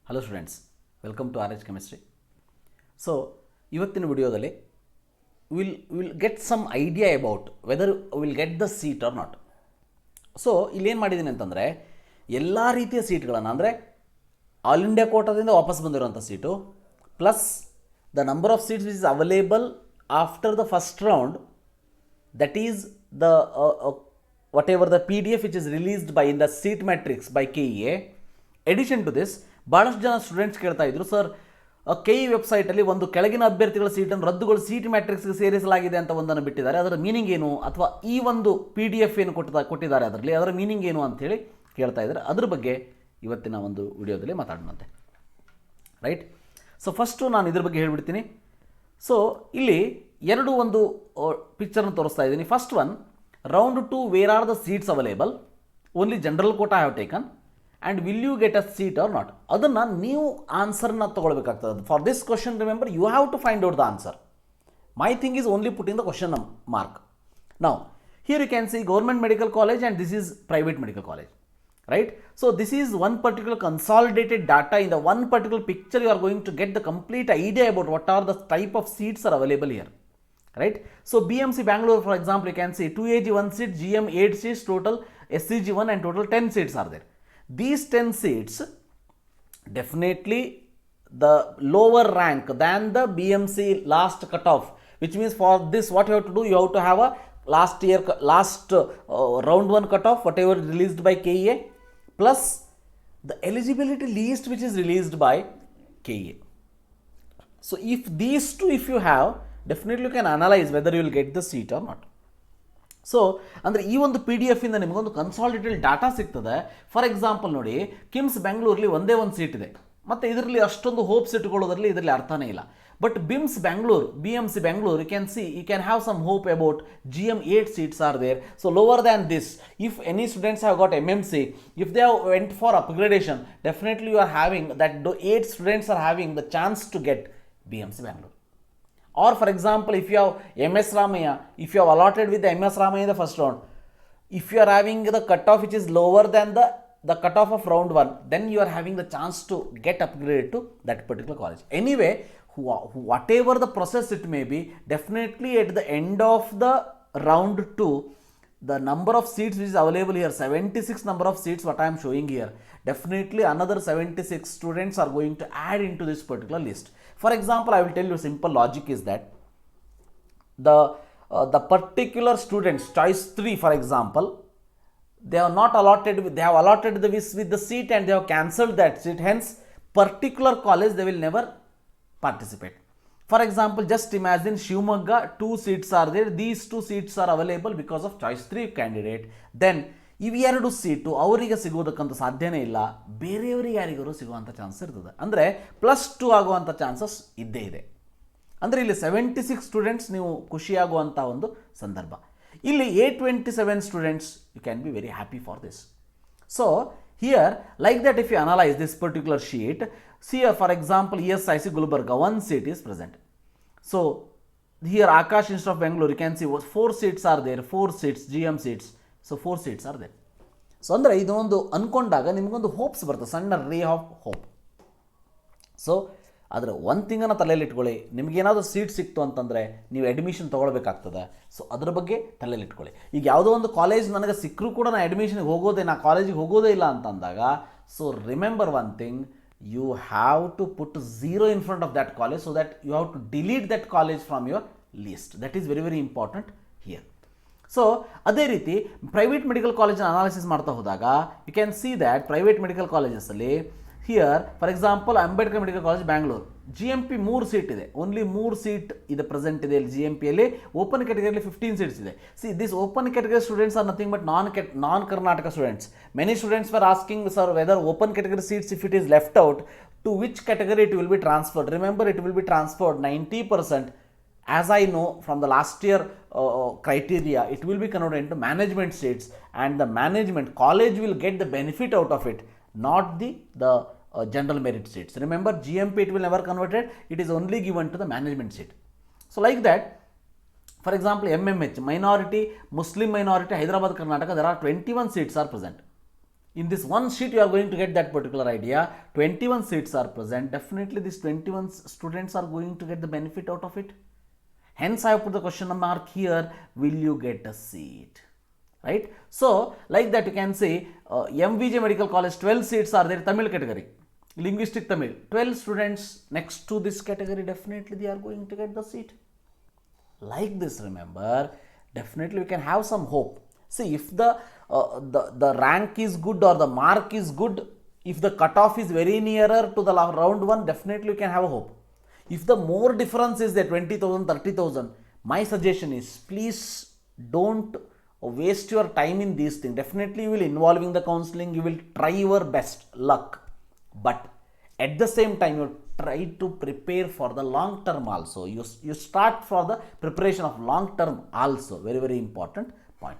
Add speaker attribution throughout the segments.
Speaker 1: Hello students, welcome to R H chemistry. So ಇವತ್ತಿನ ವಿಡಿಯೋದಲ್ಲಿ will get some idea about whether will get the seat or not. So ಇಲ್ಲೇನು ಮಾಡಿದ್ದೀನಿ ಅಂತಂದರೆ ಎಲ್ಲ ರೀತಿಯ ಸೀಟ್ಗಳನ್ನು, ಅಂದರೆ ಆಲ್ ಇಂಡಿಯಾ ಕೋಟಾದಿಂದ ವಾಪಸ್ ಬಂದಿರೋಂಥ seat plus the number of seats which is available after the first round, that is the whatever the PDF which is released by in the seat matrix by KEA. Addition to this, ಭಾಳಷ್ಟು ಜನ students ಕೇಳ್ತಾ ಇದ್ರು, sir KE ವೆಬ್ಸೈಟಲ್ಲಿ ಒಂದು ಕೆಳಗಿನ ಅಭ್ಯರ್ಥಿಗಳ ಸೀಟನ್ನು ರದ್ದುಗೊಳಿಸಿ seat ಮ್ಯಾಟ್ರಿಕ್ಸ್ಗೆ ಸೇರಿಸಲಾಗಿದೆ ಅಂತ ಒಂದನ್ನು ಬಿಟ್ಟಿದ್ದಾರೆ. ಅದರ ಮೀನಿಂಗ್ ಏನು, ಅಥವಾ ಈ ಒಂದು PDF ಏನು ಕೊಟ್ಟಿದ್ದಾರೆ ಅದರಲ್ಲಿ ಅದರ ಮೀನಿಂಗ್ ಏನು ಅಂಥೇಳಿ ಕೇಳ್ತಾ ಇದ್ದಾರೆ. ಅದ್ರ ಬಗ್ಗೆ ಇವತ್ತಿನ ಒಂದು ವಿಡಿಯೋದಲ್ಲಿ ಮಾತಾಡೋಣಂತೆ, ರೈಟ್? ಸೊ ಫಸ್ಟು ನಾನು ಇದ್ರ ಬಗ್ಗೆ ಹೇಳ್ಬಿಡ್ತೀನಿ. ಸೊ ಇಲ್ಲಿ ಎರಡು ಒಂದು ಪಿಕ್ಚರ್ನ ತೋರಿಸ್ತಾ ಇದ್ದೀನಿ. First one, round 2 where are the seats available, only general quota have taken and will you get a seat or not. ಅದನ್ನು ನೀವು ಆನ್ಸರ್ನ ತೊಗೊಳ್ಬೇಕಾಗ್ತದೆ. For this question remember you have to find out the answer. My thing is only putting the question mark. Now here you can see government medical college and this is private medical college, right? So this is one particular consolidated data. In the one particular picture you are going to get the complete idea about what are the type of seats are available here, right? So BMC Bangalore, for example, you can see 2AG 1 seat, GM 8 seats, total SCG 1 and total 10 seats are there. These 10 seats definitely the lower rank than the BMC last cutoff, which means for this what you have to do, you have to have a last round 1 cutoff whatever released by KEA plus the eligibility list which is released by KEA. So if these two if you have, definitely you can analyze whether you will get the seat or not. So ಅಂದರೆ ಈ ಒಂದು PDF ಇಂದ ನಿಮಗೊಂದು consolidated data ಸಿಗ್ತದೆ. For example ನೋಡಿ, ಕಿಮ್ಸ್ ಬೆಂಗಳೂರಲ್ಲಿ ಒಂದೇ ಒಂದು ಸೀಟ್ ಇದೆ, ಮತ್ತು ಇದರಲ್ಲಿ ಅಷ್ಟೊಂದು ಹೋಪ್ಸ್ ಇಟ್ಕೊಳ್ಳೋದ್ರಲ್ಲಿ ಇದರಲ್ಲಿ ಅರ್ಥನೇ ಇಲ್ಲ. But BIMS Bangalore, BMC Bangalore, you can see, you can have some hope about GM 8 seats are there. So lower than this, if any students have got MMC, if they have went for upgradation, definitely you are having that 8 students are having the chance to get BMC Bangalore. Or for example, if you have MS Ramaya, if you have allotted with the MS Ramaya in the first round, if you are having the cutoff which is lower than the cutoff of round 1, then you are having the chance to get upgraded to that particular college. Anyway, whatever the process it may be, definitely at the end of the round 2, the number of seats which is available here, 76 number of seats what I am showing here, definitely another 76 students are going to add into this particular list. For example, I will tell you simple logic is that the particular students choice 3 for example, they have not allotted, they have allotted with the seat and they have cancelled that seat, hence particular college they will never participate. For example, just imagine Shivamogga 2 seats are there, these 2 seats are available because of choice 3 candidate, then ಇವೆರಡು seat ಅವರಿಗೆ ಸಿಗೋದಕ್ಕಂತ ಸಾಧ್ಯನೇ ಇಲ್ಲ, ಬೇರೆಯವರಿಗೆ ಯಾರಿಗಾರು ಸಿಗುವಂಥ chance ಇರ್ತದೆ. ಅಂದರೆ +2 ಆಗುವಂಥ ಚಾನ್ಸಸ್ ಇದ್ದೇ ಇದೆ. ಅಂದರೆ ಇಲ್ಲಿ 76 ಸ್ಟೂಡೆಂಟ್ಸ್ ನೀವು ಖುಷಿಯಾಗುವಂಥ ಒಂದು ಸಂದರ್ಭ. ಇಲ್ಲಿ 827 students, you can be very happy for this. So here like that if you analyse this particular sheet, see here for example ESIC Gulbarga 1 seat is present. So here Akash Institute of Bangalore, you can see 4 seats are there, 4 seats GM seats, so 4 seats are there. So ಅಂದರೆ ಇದೊಂದು ಅಂದ್ಕೊಂಡಾಗ ನಿಮಗೊಂದು hopes ಬರ್ತದೆ, ಸಣ್ಣ ray of hope. So ಅದರ ಒಂದು ತಿಂಗನ್ನು ತಲೆಯಲ್ಲಿ ಇಟ್ಕೊಳ್ಳಿ, ನಿಮಗೇನಾದರೂ ಸೀಟ್ ಸಿಕ್ತು ಅಂತಂದರೆ ನೀವು ಅಡ್ಮಿಷನ್ ತೊಗೊಳ್ಬೇಕಾಗ್ತದೆ. ಸೊ ಅದ್ರ ಬಗ್ಗೆ ತಲೆಯಲ್ಲಿ ಇಟ್ಕೊಳ್ಳಿ. ಈಗ ಯಾವುದೋ ಒಂದು ಕಾಲೇಜ್ ನನಗೆ ಸಿಕ್ಕರೂ ಕೂಡ ನಾನು ಅಡ್ಮಿಷನ್ಗೆ ಹೋಗೋದೇ, ನಾ ಕಾಲೇಜಿಗೆ ಹೋಗೋದೇ ಇಲ್ಲ ಅಂತಂದಾಗ, so remember one thing, you have to put 0 in front of that college so that you have to delete that college from your list. That is very very important here. So ಅದೇ ರೀತಿ private medical ಕಾಲೇಜನ್ನ analysis ಮಾಡ್ತಾ ಹೋದಾಗ you can see that private medical ಕಾಲೇಜಸಲ್ಲಿ here for example Ambedkar medical college Bangalore, GMP 3 seat ಇದೆ, only 3 seat ಇದೆ present ಇದೆ ಇಲ್ಲಿ GMPಯಲ್ಲಿ. ಓಪನ್ ಕ್ಯಾಟಗರಿಯಲ್ಲಿ 15 ಸೀಟ್ಸ್ ಇದೆ. See this open category students are nothing but non Karnataka students. Many students were asking, sir whether open category seats if it is left out, to which category it will be transferred? Remember, it will be transferred 90%. As I know from the last year criteria, it will be converted into management seats, and the management college will get the benefit out of it, not the general merit seats. Remember, GMP it will never converted, it is only given to the management seat. So like that, for example, MMH minority, Muslim minority, Hyderabad Karnataka, there are 21 seats are present. In this one sheet, you are going to get that particular idea. 21 seats are present. Definitely, these 21 students are going to get the benefit out of it. Hence, I have put the question mark here. Will you get a seat? Right? So, like that, you can say MVJ Medical College, 12 seats are there, Tamil category. Linguistic Tamil. 12 students next to this category, definitely they are going to get the seat. Like this, remember, definitely we can have some hope. See, if the rank is good or the mark is good, if the cutoff is very nearer to the round 1, definitely you can have a hope. If the more difference is there, 20,000, 30,000, my suggestion is please don't waste your time in these things. Definitely you will involve in the counseling, you will try your best luck, but at the same time you try to prepare for the long term also. You start for the preparation of long term also. Very, very important point.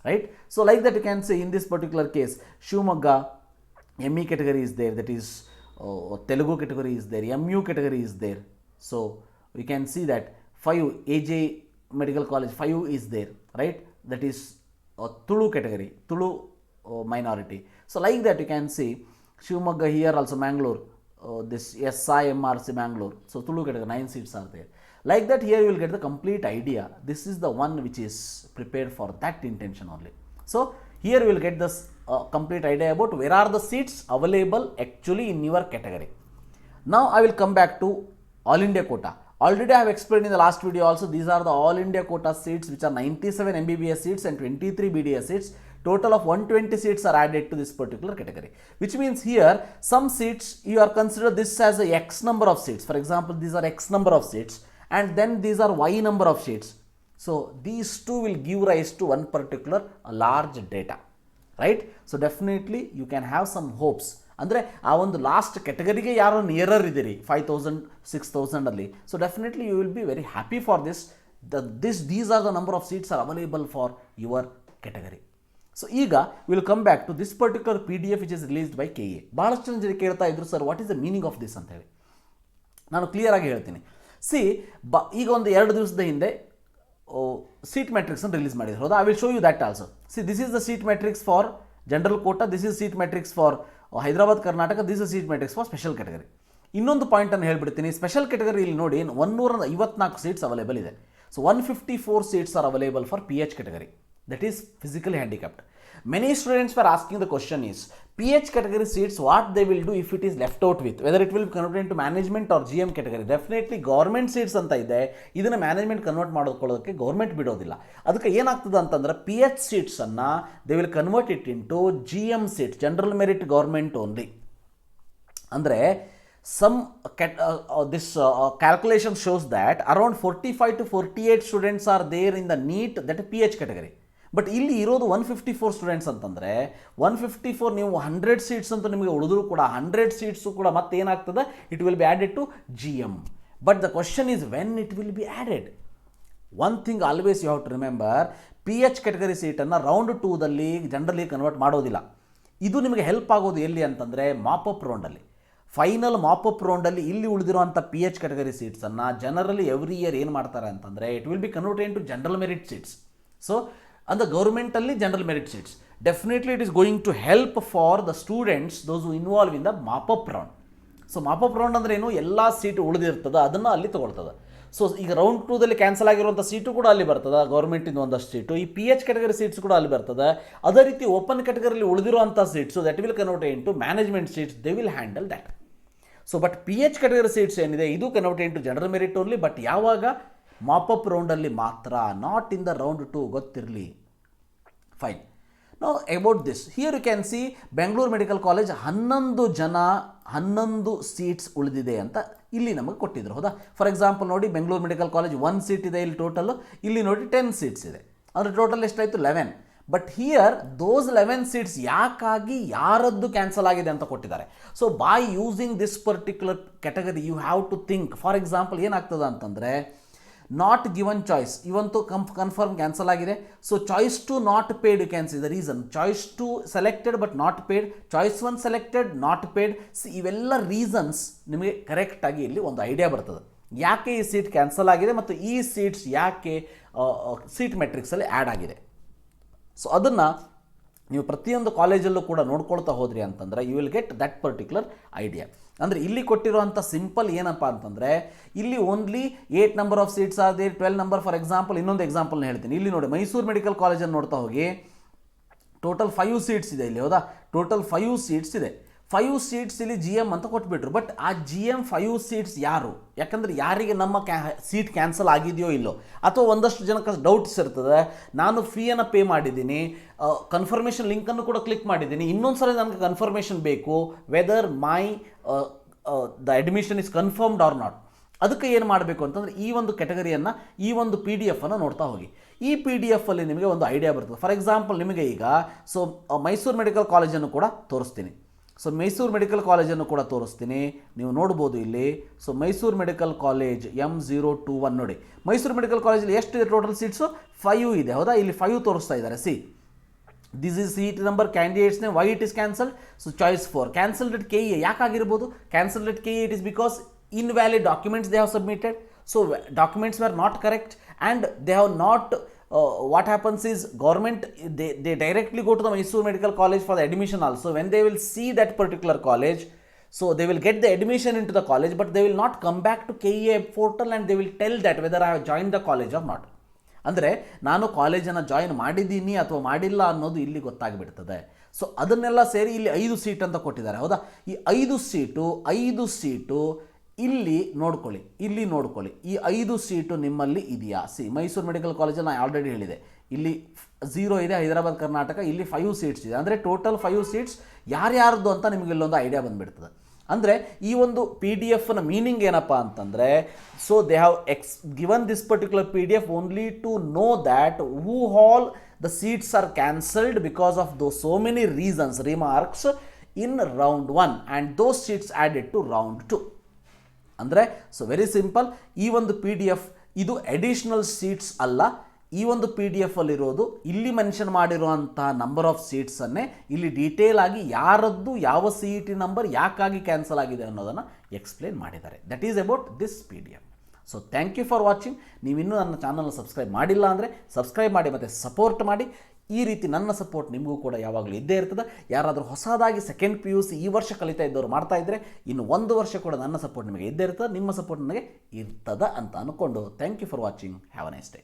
Speaker 1: Right? So, like that you can say in this particular case, Shivamogga ME category is there, that is Telugu category is there, MU category is there. So, we can see that 5 AJ Medical College 5 is there, right? That is Tulu category, Tulu minority. So, like that you can see Shivamogga here also Mangalore, this SIMRC Mangalore. So, Tulu category 9 seats are there. Like that, here you will get the complete idea. This is the one which is prepared for that intention only. So, here we will get this complete idea about where are the seats available actually in your category. Now, I will come back to All India quota. Already I have explained in the last video also, these are the All India quota seats which are 97 MBBS seats and 23 BDS seats. Total of 120 seats are added to this particular category, which means here some seats you are consider this as a X number of seats. For example, these are X number of seats and then these are Y number of seats. So, these two will give rise to one particular large data, right? So, definitely you can have some hopes. ಅಂದರೆ ಆ ಒಂದು last ಕೆಟಗರಿಗೆ ಯಾರೋ nearer ಇದ್ದೀರಿ 5,000 6,000 ಅಲ್ಲಿ. So definitely you will be very happy for these are the number of seats are available for your category. So ಈಗ will come back to this particular PDF which is released by KA. ಭಾಳಷ್ಟು ಜನ ಕೇಳ್ತಾ ಇದ್ರು sir what is the meaning of this ಅಂತ ಹೇಳಿ. ನಾನು clear ಆಗಿ ಹೇಳ್ತೀನಿ. ಈಗ ಒಂದು 2 ದಿವಸದ ಹಿಂದೆ ಸೀಟ್ ಮ್ಯಾಟ್ರಿಕ್ಸನ್ನು ರಿಲೀಸ್ ಮಾಡಿದ್ರು, ಹೌದಾ? I will show you that also. This is the seat matrix for general quota, this is seat matrix for Hyderabad Karnataka, this is seat matrix for special category. ಇನ್ನೊಂದು ಪಾಯಿಂಟನ್ನು ಹೇಳ್ಬಿಡ್ತೀನಿ. ಸ್ಪೆಷಲ್ ಕೆಟಗರಿ ಇಲ್ಲಿ ನೋಡಿ 154 ಸೀಟ್ಸ್ ಅವೈಲೇಬಲ್ ಇದೆ. So 154 seats are available for PH category, that is physically handicapped. Many students were asking the question is PH category seats what they will do if it is left out with, whether it will convert into management or GM category. Definitely government seats ಅಂತ ಇದೆ, ಇದನ್ನ management convert ಮಾಡೋದಕ್ಕೆ government ಬಿಡೋದಿಲ್ಲ. ಅದಕ್ಕೆ ಏನಾಗ್ತದೆ ಅಂತಂದ್ರೆ PH seats ಅನ್ನ they will convert it into GM seats, general merit government only. ಅಂದರೆ this calculation shows that around 45 to 48 students are there in the NEET, that is PH category. But ಇಲ್ಲಿ ಇರೋದು 154 students ಅಂತಂದರೆ 154 ನೀವು 100 seats ಅಂತ ನಿಮಗೆ ಉಳಿದ್ರು ಕೂಡ 100 seats ಕೂಡ ಮತ್ತೆ ಏನಾಗ್ತದೆ, it will be added to GM. But the question is when it will be added. One thing always you have to remember, PH category ಸೀಟನ್ನು ರೌಂಡ್ 2ದಲ್ಲಿ ಜನರಲಿ ಕನ್ವರ್ಟ್ ಮಾಡೋದಿಲ್ಲ. ಇದು ನಿಮಗೆ ಹೆಲ್ಪ್ ಆಗೋದು ಎಲ್ಲಿ ಅಂತಂದರೆ ಮಾಪಪ್ ರೌಂಡಲ್ಲಿ, ಫೈನಲ್ ಮಾಪಪ್ ರೌಂಡಲ್ಲಿ ಇಲ್ಲಿ ಉಳಿದಿರುವಂಥ PH category ಸೀಟ್ಸನ್ನು ಜನರಲಿ ಎವ್ರಿ ಇಯರ್ ಏನು ಮಾಡ್ತಾರೆ ಅಂತಂದರೆ it will be converted in to general merit seats. So and the government only general merit seats. Definitely it is going to help for the students, those who involve in the mop-up round. So mop-up round ಅಂದರೆ ಏನು, ಎಲ್ಲ seat ಉಳಿದಿರ್ತದೆ ಅದನ್ನು ಅಲ್ಲಿ ತೊಗೊಳ್ತದೆ. So ಈಗ round 2ದಲ್ಲಿ cancel ಆಗಿರುವಂಥ seat ಕೂಡ ಅಲ್ಲಿ ಬರ್ತದೆ, ಗೌರ್ಮೆಂಟಿಂದ ಒಂದಷ್ಟು ಸೀಟು. ಈ PH category ಸೀಟ್ಸ್ ಕೂಡ ಅಲ್ಲಿ ಬರ್ತದೆ. ಅದೇ ರೀತಿ ಓಪನ್ ಕ್ಯಾಟಗರಿಯಲ್ಲಿ ಉಳಿದಿರುವಂಥ seats that will convert into management seats, they will handle that. So but PH category seats ಏನಿದೆ ಇದು convert into general merit only, but ಯಾವಾಗ ಮಾಪಪ್ ರೌಂಡಲ್ಲಿ ಮಾತ್ರ, ನಾಟ್ ಇನ್ ದ ರೌಂಡ್ 2, ಗೊತ್ತಿರಲಿ. Fine. Now about this, here you can see Bengaluru medical college 11 seats ಉಳಿದಿದೆ ಅಂತ ಇಲ್ಲಿ ನಮಗೆ ಕೊಟ್ಟಿದ್ರು, ಹೌದಾ? ಫಾರ್ ಎಕ್ಸಾಂಪಲ್ ನೋಡಿ, ಬೆಂಗಳೂರು ಮೆಡಿಕಲ್ ಕಾಲೇಜ್ 1 ಸೀಟ್ ಇದೆ ಇಲ್ಲಿ ಟೋಟಲ್, ಇಲ್ಲಿ ನೋಡಿ 10 ಸೀಟ್ಸ್ ಇದೆ, ಅಂದರೆ ಟೋಟಲ್ ಎಷ್ಟಾಯಿತು 11. ಬಟ್ ಹಿಯರ್ ದೋಸ್ 11 ಸೀಟ್ಸ್ ಯಾಕಾಗಿ ಯಾರದ್ದು ಕ್ಯಾನ್ಸಲ್ ಆಗಿದೆ ಅಂತ ಕೊಟ್ಟಿದ್ದಾರೆ. So by using this particular category you have to think. For example ಏನಾಗ್ತದೆ ಅಂತಂದರೆ ನಾಟ್ ಗಿವನ್ ಚಾಯ್ಸ್ ಇವಂತೂ ಕನ್ಫರ್ಮ್ ಕ್ಯಾನ್ಸಲ್ ಆಗಿದೆ. So choice 2 not paid, you can see the reason. Choice 2 selected but not paid, choice 1 selected not paid. ಇವೆಲ್ಲ reasons ನಿಮಗೆ ಕರೆಕ್ಟಾಗಿ ಇಲ್ಲಿ ಒಂದು idea ಬರ್ತದೆ ಯಾಕೆ ಈ ಸೀಟ್ ಕ್ಯಾನ್ಸಲ್ ಆಗಿದೆ ಮತ್ತು ಈ ಸೀಟ್ಸ್ ಯಾಕೆ ಸೀಟ್ ಮೆಟ್ರಿಕ್ಸಲ್ಲಿ ಆ್ಯಡ್ ಆಗಿದೆ. ಸೊ ಅದನ್ನು ನೀವು ಪ್ರತಿಯೊಂದು ಕಾಲೇಜಲ್ಲೂ ಕೂಡ ನೋಡ್ಕೊಳ್ತಾ ಹೋದ್ರಿ ಅಂತಂದರೆ you will get that particular idea. ಅಂದರೆ ಇಲ್ಲಿ ಕೊಟ್ಟಿರುವಂಥ ಸಿಂಪಲ್ ಏನಪ್ಪ ಅಂತಂದರೆ ಇಲ್ಲಿ ಓನ್ಲಿ 8 ನಂಬರ್ ಆಫ್ ಸೀಟ್ಸ್ ಆಗಿದೆ, 12 ನಂಬರ್. ಫಾರ್ ಎಕ್ಸಾಂಪಲ್ ಇನ್ನೊಂದು ಎಕ್ಸಾಂಪಲ್ನ ಹೇಳ್ತೀನಿ. ಇಲ್ಲಿ ನೋಡಿ ಮೈಸೂರು ಮೆಡಿಕಲ್ ಕಾಲೇಜನ್ನು ನೋಡ್ತಾ ಹೋಗಿ, ಟೋಟಲ್ 5 ಸೀಟ್ಸ್ ಇದೆ ಇಲ್ಲಿ, ಹೌದಾ? ಟೋಟಲ್ 5 ಸೀಟ್ಸ್ ಇದೆ. 5 ಸೀಟ್ಸ್ ಇಲ್ಲಿ ಜಿ ಎಮ್ ಅಂತ ಕೊಟ್ಬಿಟ್ರು. ಬಟ್ ಆ ಜಿ ಎಮ್ 5 ಸೀಟ್ಸ್ ಯಾರು? ಯಾಕಂದರೆ ಯಾರಿಗೆ ನಮ್ಮ ಸೀಟ್ ಕ್ಯಾನ್ಸಲ್ ಆಗಿದೆಯೋ ಇಲ್ಲೋ, ಅಥವಾ ಒಂದಷ್ಟು ಜನಕ್ಕೆ ಡೌಟ್ಸ್ ಇರ್ತದೆ. ನಾನು ಫೀಯನ್ನು ಪೇ ಮಾಡಿದ್ದೀನಿ, ಕನ್ಫರ್ಮೇಷನ್ ಲಿಂಕನ್ನು ಕೂಡ ಕ್ಲಿಕ್ ಮಾಡಿದ್ದೀನಿ, ಇನ್ನೊಂದು ಸಲ ನನಗೆ ಕನ್ಫರ್ಮೇಷನ್ ಬೇಕು whether my the admission is confirmed or not. ಅದಕ್ಕೆ ಏನು ಮಾಡಬೇಕು ಅಂತಂದರೆ ಈ ಒಂದು ಕೆಟಗರಿಯನ್ನು, ಈ ಒಂದು PDF ಅನ್ನು ನೋಡ್ತಾ ಹೋಗಿ. ಈ PDF ಅಲ್ಲಿ ನಿಮಗೆ ಒಂದು ಐಡಿಯಾ ಬರ್ತದೆ. ಫಾರ್ ಎಕ್ಸಾಂಪಲ್ ನಿಮಗೆ ಈಗ ಮೈಸೂರು ಮೆಡಿಕಲ್ ಕಾಲೇಜನ್ನು ಕೂಡ ತೋರಿಸ್ತೀನಿ. ಮೈಸೂರು ಮೆಡಿಕಲ್ ಕಾಲೇಜನ್ನು ಕೂಡ ತೋರಿಸ್ತೀನಿ, ನೀವು ನೋಡ್ಬೋದು ಇಲ್ಲಿ. ಮೈಸೂರು ಮೆಡಿಕಲ್ ಕಾಲೇಜ್ M021 ನೋಡಿ. ಮೈಸೂರು ಮೆಡಿಕಲ್ ಕಾಲೇಜಲ್ಲಿ ಎಷ್ಟಿದೆ ಟೋಟಲ್ ಸೀಟ್ಸು? 5 ಇದೆ, ಹೌದಾ? ಇಲ್ಲಿ 5 ತೋರಿಸ್ತಾ ಇದ್ದಾರೆ. This is seat number, candidates name, why it is cancelled. Choice 4 cancelled at KEA. ಯಾಕಾಗಿರ್ಬೋದು cancelled at KEA? It is because invalid documents they have submitted. Documents were not correct and they have not what happens is government they directly go to the Mysore Medical College for the admission also. When they will see that particular college, they will get the admission into the college, but they will not come back to KEA portal and they will tell that whether I have joined the college or not. ಅಂದರೆ ನಾನು ಕಾಲೇಜನ್ನು join ಮಾಡಿದ್ದೀನಿ ಅಥವಾ ಮಾಡಿಲ್ಲ ಅನ್ನೋದು ಇಲ್ಲಿ ಗೊತ್ತಾಗಿಬಿಡ್ತದೆ. ಅದನ್ನೆಲ್ಲ ಸೇರಿ ಇಲ್ಲಿ 5 ಸೀಟ್ ಅಂತ ಕೊಟ್ಟಿದ್ದಾರೆ, ಹೌದಾ? ಈ 5 ಸೀಟು ಇಲ್ಲಿ ನೋಡ್ಕೊಳ್ಳಿ, ಈ 5 ಸೀಟು ನಿಮ್ಮಲ್ಲಿ ಇದೆಯಾ? ಮೈಸೂರು ಮೆಡಿಕಲ್ ಕಾಲೇಜಲ್ಲಿ ನಾನು ಆಲ್ರೆಡಿ ಹೇಳಿದೆ, ಇಲ್ಲಿ 0 ಇದೆ. ಹೈದರಾಬಾದ್ ಕರ್ನಾಟಕ ಇಲ್ಲಿ 5 ಸೀಟ್ಸ್ ಇದೆ. ಅಂದರೆ ಟೋಟಲ್ 5 ಸೀಟ್ಸ್ ಯಾರ್ಯಾರ್ದು ಅಂತ ನಿಮಗೆ ಇಲ್ಲೊಂದು ಐಡಿಯಾ ಬಂದುಬಿಡ್ತದೆ. ಅಂದರೆ ಈ ಒಂದು PDFನ ಮೀನಿಂಗ್ ಏನಪ್ಪ ಅಂತಂದರೆ, they have given this particular PDF only to know that who all the seats are cancelled because of so many reasons, remarks in round 1 and those seats added to round 2. ಅಂದರೆ very simple. ಈ ಒಂದು PDF ಇದು additional seats ಅಲ್ಲ. ಈ ಒಂದು PDF ಅಲ್ಲಿರೋದು ಇಲ್ಲಿ mention ಮಾಡಿರುವಂತಹ number of ಸೀಟ್ಸನ್ನೇ ಇಲ್ಲಿ ಡೀಟೇಲ್ ಆಗಿ ಯಾರದ್ದು ಯಾವ CET ನಂಬರ್ ಯಾಕಾಗಿ ಕ್ಯಾನ್ಸಲ್ ಆಗಿದೆ ಅನ್ನೋದನ್ನು ಎಕ್ಸ್ಪ್ಲೇನ್ ಮಾಡಿದ್ದಾರೆ. That is about this PDF. Thank you for watching. ನೀವಿನ್ನೂ ನನ್ನ ಚಾನಲ್ನ ಸಬ್ಸ್ಕ್ರೈಬ್ ಮಾಡಿಲ್ಲ ಅಂದರೆ ಸಬ್ಸ್ಕ್ರೈಬ್ ಮಾಡಿ ಮತ್ತು ಸಪೋರ್ಟ್ ಮಾಡಿ. ಈ ರೀತಿ ನನ್ನ ಸಪೋರ್ಟ್ ನಿಮಗೂ ಕೂಡ ಯಾವಾಗಲೂ ಇದ್ದೇ ಇರ್ತದೆ. ಯಾರಾದರೂ ಹೊಸದಾಗಿ ಸೆಕೆಂಡ್ PUC ಈ ವರ್ಷ ಕಲಿತಾ ಇದ್ದವರು ಮಾಡ್ತಾ ಇದ್ದರೆ ಇನ್ನು 1 ವರ್ಷ ಕೂಡ ನನ್ನ ಸಪೋರ್ಟ್ ನಿಮಗೆ ಇದ್ದೇ ಇರ್ತದೆ. ನಿಮ್ಮ ಸಪೋರ್ಟ್ ನನಗೆ ಇರ್ತದೆ ಅಂತ ಅಂದ್ಕೊಂಡು thank you for watching. Have a nice day.